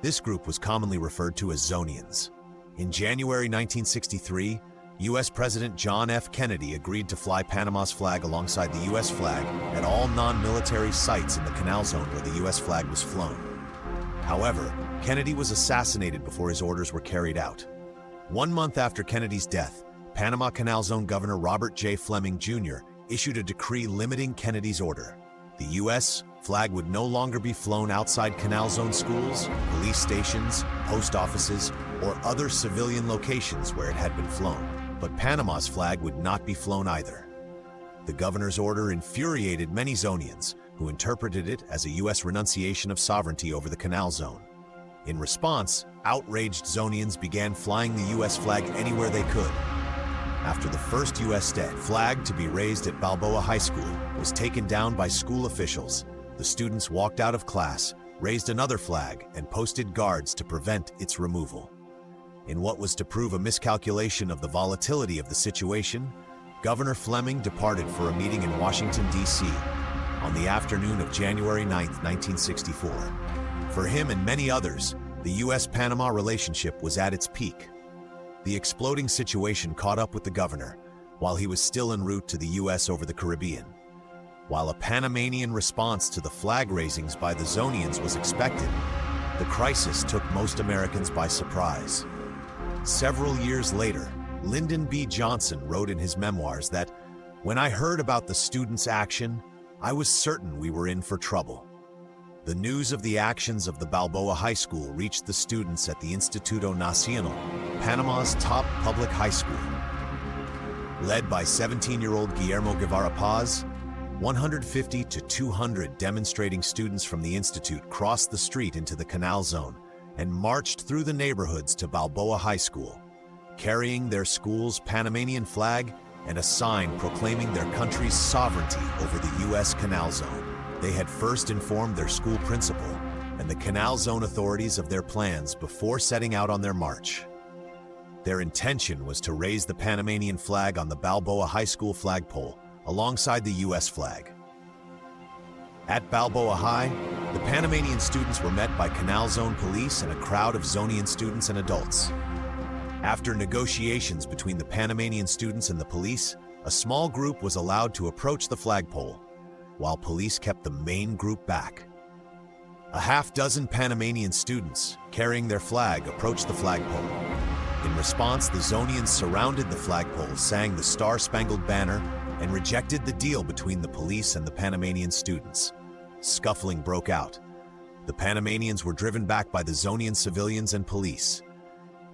This group was commonly referred to as Zonians. In January 1963, U.S. President John F. Kennedy agreed to fly Panama's flag alongside the U.S. flag at all non-military sites in the Canal Zone where the U.S. flag was flown. However, Kennedy was assassinated before his orders were carried out. 1 month after Kennedy's death, Panama Canal Zone Governor Robert J. Fleming, Jr. issued a decree limiting Kennedy's order. The U.S. flag would no longer be flown outside Canal Zone schools, police stations, post offices, or other civilian locations where it had been flown. But Panama's flag would not be flown either. The governor's order infuriated many Zonians, who interpreted it as a U.S. renunciation of sovereignty over the Canal Zone. In response, outraged Zonians began flying the U.S. flag anywhere they could. After the first U.S. flag to be raised at Balboa High School was taken down by school officials, the students walked out of class, raised another flag, and posted guards to prevent its removal. In what was to prove a miscalculation of the volatility of the situation, Governor Fleming departed for a meeting in Washington, D.C. on the afternoon of January 9, 1964. For him and many others, the U.S.-Panama relationship was at its peak. The exploding situation caught up with the governor while he was still en route to the U.S. over the Caribbean. While a Panamanian response to the flag raisings by the Zonians was expected, the crisis took most Americans by surprise. Several years later, Lyndon B. Johnson wrote in his memoirs that, "When I heard about the students' action, I was certain we were in for trouble." The news of the actions of the Balboa High School reached the students at the Instituto Nacional, Panama's top public high school. Led by 17-year-old Guillermo Guevara Paz, 150 to 200 demonstrating students from the institute crossed the street into the Canal Zone and marched through the neighborhoods to Balboa High School, carrying their school's Panamanian flag and a sign proclaiming their country's sovereignty over the U.S. Canal Zone. They had first informed their school principal and the Canal Zone authorities of their plans before setting out on their march. Their intention was to raise the Panamanian flag on the Balboa High School flagpole alongside the U.S. flag. At Balboa High, the Panamanian students were met by Canal Zone police and a crowd of Zonian students and adults. After negotiations between the Panamanian students and the police, a small group was allowed to approach the flagpole, while police kept the main group back. A half-dozen Panamanian students, carrying their flag, approached the flagpole. In response, the Zonians surrounded the flagpole, sang the Star-Spangled Banner, and rejected the deal between the police and the Panamanian students. Scuffling broke out. The Panamanians were driven back by the Zonian civilians and police.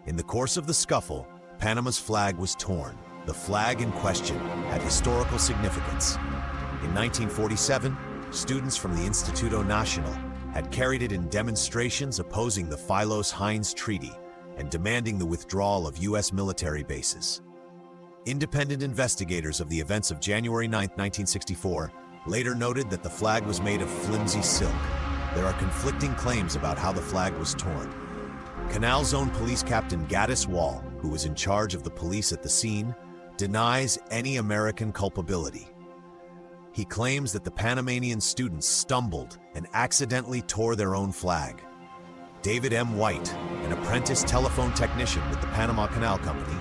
In the course of the scuffle, Panama's flag was torn. The flag in question had historical significance. In 1947, students from the Instituto Nacional had carried it in demonstrations opposing the Philos-Hines Treaty and demanding the withdrawal of U.S. military bases. Independent investigators of the events of January 9, 1964, later noted that the flag was made of flimsy silk. There are conflicting claims about how the flag was torn. Canal Zone Police Captain Gaddis Wall, who was in charge of the police at the scene, denies any American culpability. He claims that the Panamanian students stumbled and accidentally tore their own flag. David M. White, an apprentice telephone technician with the Panama Canal Company,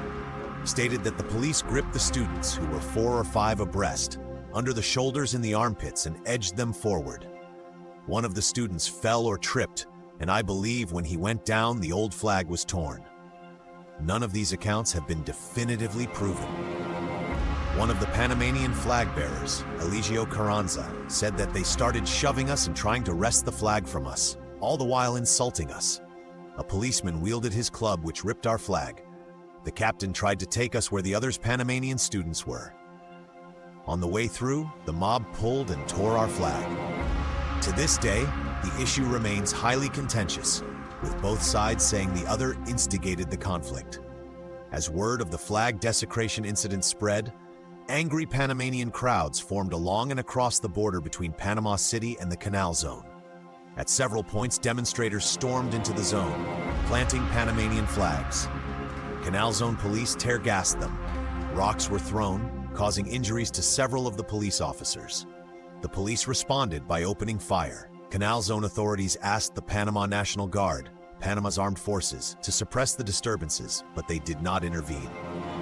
stated that the police gripped the students, who were 4 or 5 abreast, under the shoulders and the armpits and edged them forward. One of the students fell or tripped, and I believe when he went down, the old flag was torn. None of these accounts have been definitively proven. One of the Panamanian flag bearers, Eligio Carranza, said that they started shoving us and trying to wrest the flag from us, all the while insulting us. A policeman wielded his club, which ripped our flag. The captain tried to take us where the other Panamanian students were. On the way through, the mob pulled and tore our flag. To this day, the issue remains highly contentious, with both sides saying the other instigated the conflict. As word of the flag desecration incident spread, angry Panamanian crowds formed along and across the border between Panama City and the Canal Zone. At several points, demonstrators stormed into the zone, planting Panamanian flags. Canal Zone police tear-gassed them. Rocks were thrown, causing injuries to several of the police officers. The police responded by opening fire. Canal Zone authorities asked the Panama National Guard, Panama's armed forces, to suppress the disturbances, but they did not intervene.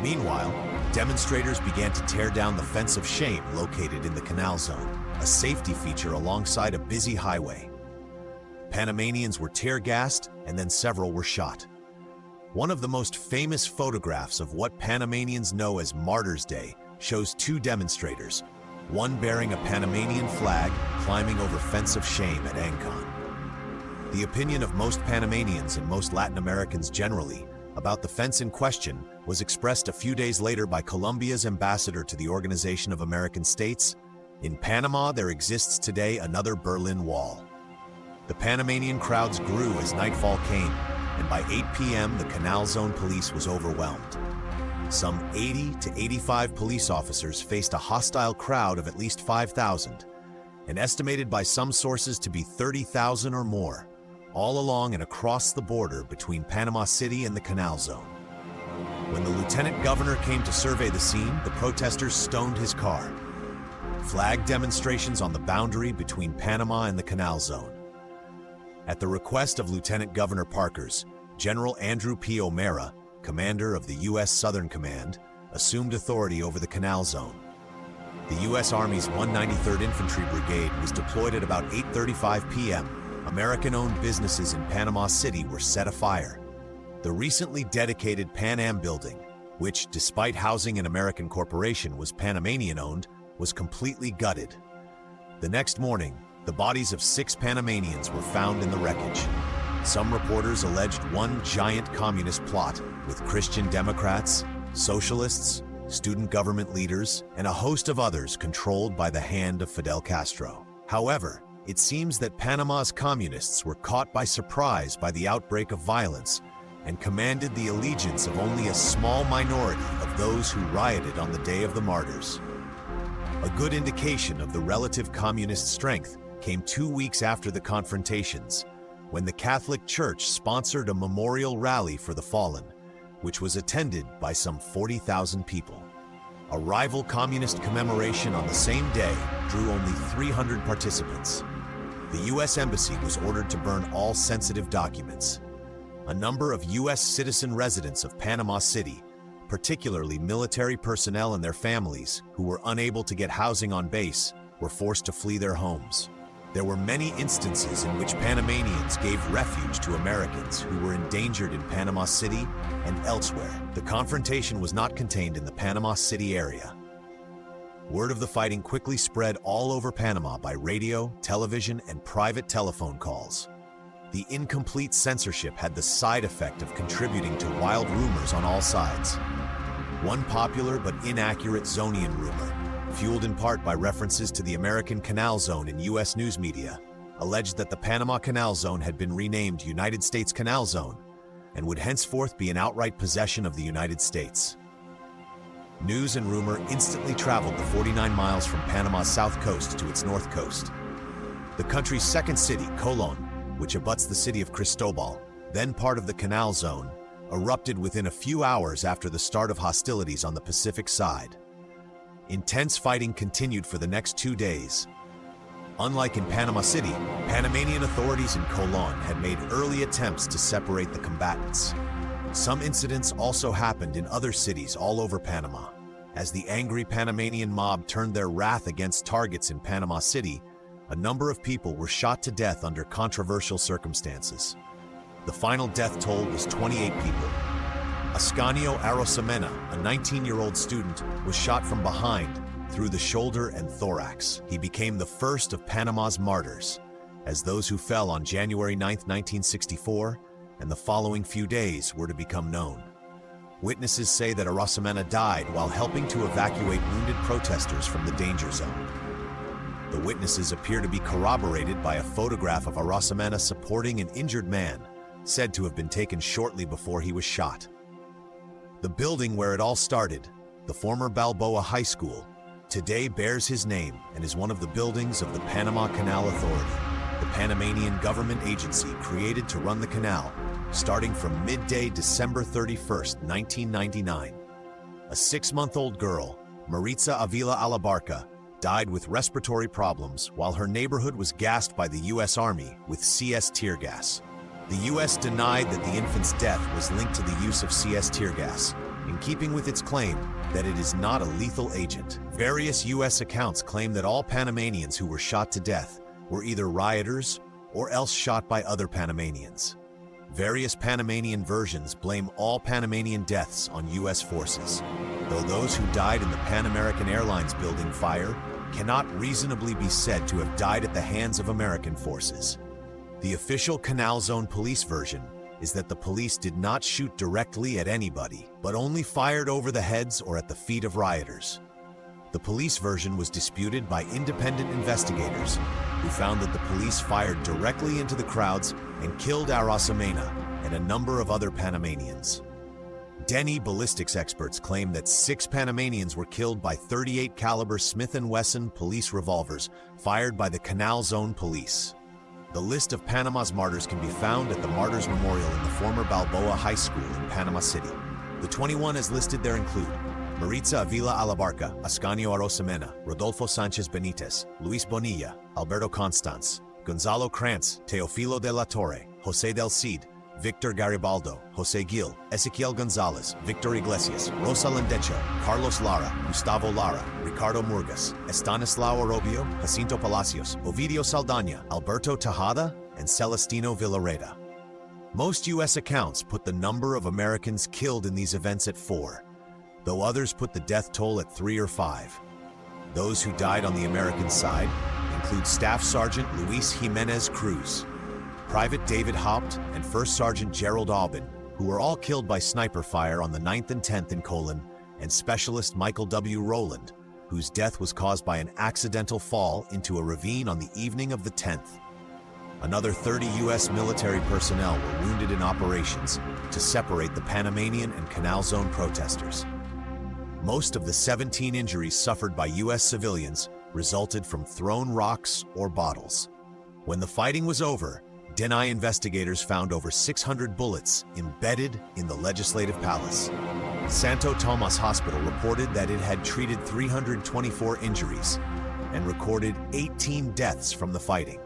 Meanwhile, demonstrators began to tear down the fence of shame located in the Canal Zone, a safety feature alongside a busy highway. Panamanians were tear-gassed, and then several were shot. One of the most famous photographs of what Panamanians know as Martyrs' Day shows 2 demonstrators, one bearing a Panamanian flag climbing over fence of shame at Ancon. The opinion of most Panamanians and most Latin Americans generally about the fence in question was expressed a few days later by Colombia's ambassador to the Organization of American States. In Panama, there exists today another Berlin Wall. The Panamanian crowds grew as nightfall came, and by 8 p.m. the Canal Zone police was overwhelmed. Some 80 to 85 police officers faced a hostile crowd of at least 5,000, and estimated by some sources to be 30,000 or more, all along and across the border between Panama City and the Canal Zone. When the lieutenant governor came to survey the scene, the protesters stoned his car. Flag demonstrations on the boundary between Panama and the Canal Zone. At the request of Lieutenant Governor Parker's, General Andrew P. O'Mara, commander of the U.S. Southern Command, assumed authority over the Canal Zone. The U.S. Army's 193rd Infantry Brigade was deployed at about 8:35 p.m. American-owned businesses in Panama City were set afire. The recently dedicated Pan Am building, which, despite housing an American corporation, was Panamanian-owned, was completely gutted. The next morning, the bodies of 6 Panamanians were found in the wreckage. Some reporters alleged one giant communist plot with Christian Democrats, socialists, student government leaders, and a host of others controlled by the hand of Fidel Castro. However, it seems that Panama's communists were caught by surprise by the outbreak of violence and commanded the allegiance of only a small minority of those who rioted on the Day of the Martyrs. A good indication of the relative communist strength came 2 weeks after the confrontations, when the Catholic Church sponsored a memorial rally for the fallen, which was attended by some 40,000 people. A rival communist commemoration on the same day drew only 300 participants. The U.S. Embassy was ordered to burn all sensitive documents. A number of U.S. citizen residents of Panama City, particularly military personnel and their families who were unable to get housing on base, were forced to flee their homes. There were many instances in which Panamanians gave refuge to Americans who were endangered in Panama City and elsewhere. The confrontation was not contained in the Panama City area. Word of the fighting quickly spread all over Panama by radio, television, and private telephone calls. The incomplete censorship had the side effect of contributing to wild rumors on all sides. One popular but inaccurate Zonian rumor, fueled in part by references to the American Canal Zone in U.S. news media, alleged that the Panama Canal Zone had been renamed United States Canal Zone and would henceforth be an outright possession of the United States. News and rumor instantly traveled the 49 miles from Panama's south coast to its north coast. The country's second city, Colon, which abuts the city of Cristobal, then part of the Canal Zone, erupted within a few hours after the start of hostilities on the Pacific side. Intense fighting continued for the next 2 days. Unlike in Panama City, Panamanian authorities in Colon had made early attempts to separate the combatants. Some incidents also happened in other cities all over Panama. As the angry Panamanian mob turned their wrath against targets in Panama City, a number of people were shot to death under controversial circumstances. The final death toll was 28 people. Ascanio Arosemena, a 19-year-old student, was shot from behind through the shoulder and thorax. He became the first of Panama's martyrs, as those who fell on January 9, 1964, and the following few days were to become known. Witnesses say that Arosemena died while helping to evacuate wounded protesters from the danger zone. The witnesses appear to be corroborated by a photograph of Arosemena supporting an injured man, said to have been taken shortly before he was shot. The building where it all started, the former Balboa High School, today bears his name and is one of the buildings of the Panama Canal Authority, the Panamanian government agency created to run the canal, starting from midday December 31, 1999. A 6-month-old girl, Maritza Avila Alabarca, died with respiratory problems while her neighborhood was gassed by the U.S. Army with CS tear gas. The U.S. denied that the infant's death was linked to the use of CS tear gas, in keeping with its claim that it is not a lethal agent. Various U.S. accounts claim that all Panamanians who were shot to death were either rioters or else shot by other Panamanians. Various Panamanian versions blame all Panamanian deaths on U.S. forces, though those who died in the Pan American Airlines building fire cannot reasonably be said to have died at the hands of American forces. The official Canal Zone police version is that the police did not shoot directly at anybody, but only fired over the heads or at the feet of rioters. The police version was disputed by independent investigators, who found that the police fired directly into the crowds and killed Arosemena and a number of other Panamanians. Denny ballistics experts claim that 6 Panamanians were killed by .38 caliber Smith & Wesson police revolvers fired by the Canal Zone police. The list of Panama's martyrs can be found at the Martyrs Memorial in the former Balboa High School in Panama City. The 21 as listed there include Maritza Avila Alabarca, Ascanio Arosemena, Rodolfo Sanchez Benitez, Luis Bonilla, Alberto Constance, Gonzalo Krantz, Teofilo de la Torre, José del Cid, Victor Garibaldo, José Gil, Ezequiel González, Victor Iglesias, Rosa Lendecho, Carlos Lara, Gustavo Lara, Ricardo Murgas, Estanislao Orobio, Jacinto Palacios, Ovidio Saldaña, Alberto Tejada, and Celestino Villareda. Most U.S. accounts put the number of Americans killed in these events at 4, though others put the death toll at 3 or 5. Those who died on the American side include Staff Sergeant Luis Jimenez Cruz, Private David Haupt, and First Sergeant Gerald Aubin, who were all killed by sniper fire on the 9th and 10th in Colon, and Specialist Michael W. Rowland, whose death was caused by an accidental fall into a ravine on the evening of the 10th. Another 30 U.S. military personnel were wounded in operations to separate the Panamanian and Canal Zone protesters. Most of the 17 injuries suffered by U.S. civilians resulted from thrown rocks or bottles. When the fighting was over, Denai investigators found over 600 bullets embedded in the Legislative Palace. Santo Tomas Hospital reported that it had treated 324 injuries and recorded 18 deaths from the fighting.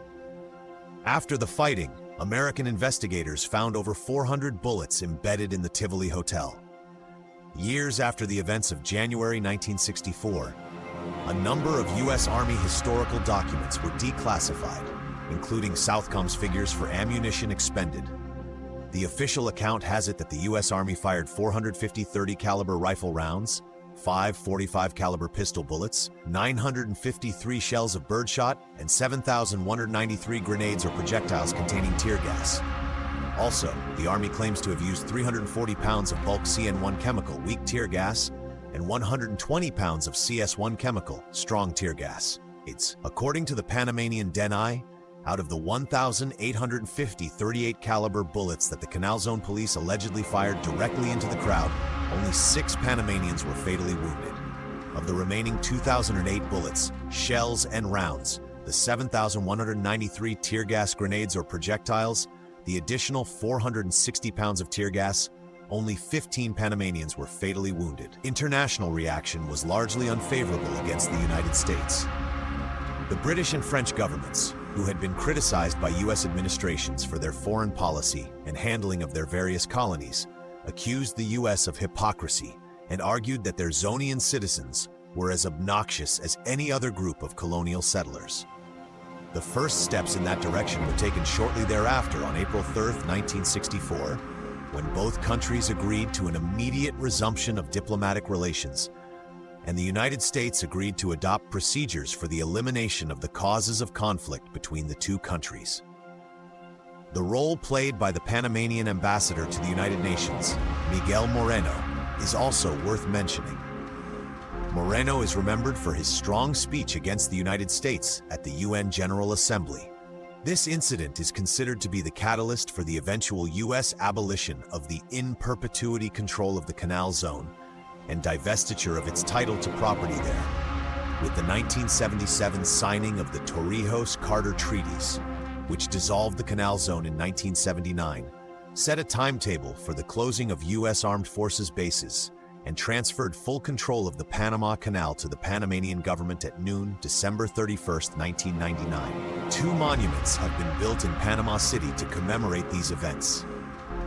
After the fighting, American investigators found over 400 bullets embedded in the Tivoli Hotel. Years after the events of January 1964, a number of U.S. Army historical documents were declassified, including Southcom's figures for ammunition expended. The official account has it that the U.S. Army fired 450 .30 caliber rifle rounds, 5 .45 caliber pistol bullets, 953 shells of birdshot, and 7,193 grenades or projectiles containing tear gas. Also, the Army claims to have used 340 pounds of bulk CN1 chemical, weak tear gas, and 120 pounds of CS1 chemical, strong tear gas. According to the Panamanian Denai, out of the 1,850 .38 caliber bullets that the Canal Zone police allegedly fired directly into the crowd, only 6 Panamanians were fatally wounded. Of the remaining 2,008 bullets, shells, and rounds, the 7,193 tear gas grenades or projectiles, the additional 460 pounds of tear gas, only 15 Panamanians were fatally wounded. International reaction was largely unfavorable against the United States. The British and French governments, who had been criticized by U.S. administrations for their foreign policy and handling of their various colonies, accused the U.S. of hypocrisy and argued that their Zonian citizens were as obnoxious as any other group of colonial settlers. The first steps in that direction were taken shortly thereafter on April 3, 1964, when both countries agreed to an immediate resumption of diplomatic relations, and the United States agreed to adopt procedures for the elimination of the causes of conflict between the two countries. The role played by the Panamanian ambassador to the United Nations, Miguel Moreno, is also worth mentioning. Moreno is remembered for his strong speech against the United States at the UN General Assembly. This incident is considered to be the catalyst for the eventual U.S. abolition of the in perpetuity control of the Canal Zone and divestiture of its title to property there, with the 1977 signing of the Torrijos-Carter Treaties, which dissolved the Canal Zone in 1979, set a timetable for the closing of U.S. Armed Forces bases, and transferred full control of the Panama Canal to the Panamanian government at noon, December 31, 1999. 2 monuments have been built in Panama City to commemorate these events.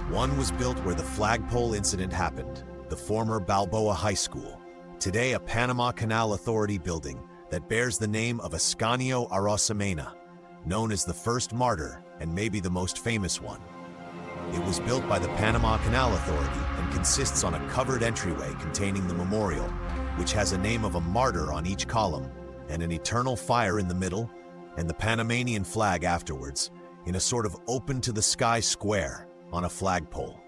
One was built where the flagpole incident happened, the former Balboa High School, today a Panama Canal Authority building that bears the name of Ascanio Arosemena, known as the first martyr and maybe the most famous one. It was built by the Panama Canal Authority and consists on a covered entryway containing the memorial, which has a name of a martyr on each column and an eternal fire in the middle and the Panamanian flag afterwards in a sort of open-to-the-sky square on a flagpole.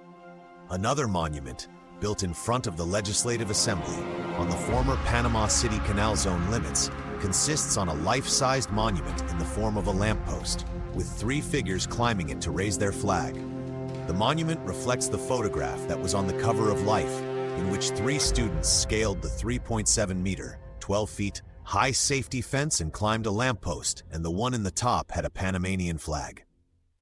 Another monument, built in front of the Legislative Assembly on the former Panama City Canal Zone limits, consists on a life-sized monument in the form of a lamppost, with 3 figures climbing it to raise their flag. The monument reflects the photograph that was on the cover of Life, in which 3 students scaled the 3.7-meter, 12 feet, high safety fence and climbed a lamppost, and the one in the top had a Panamanian flag.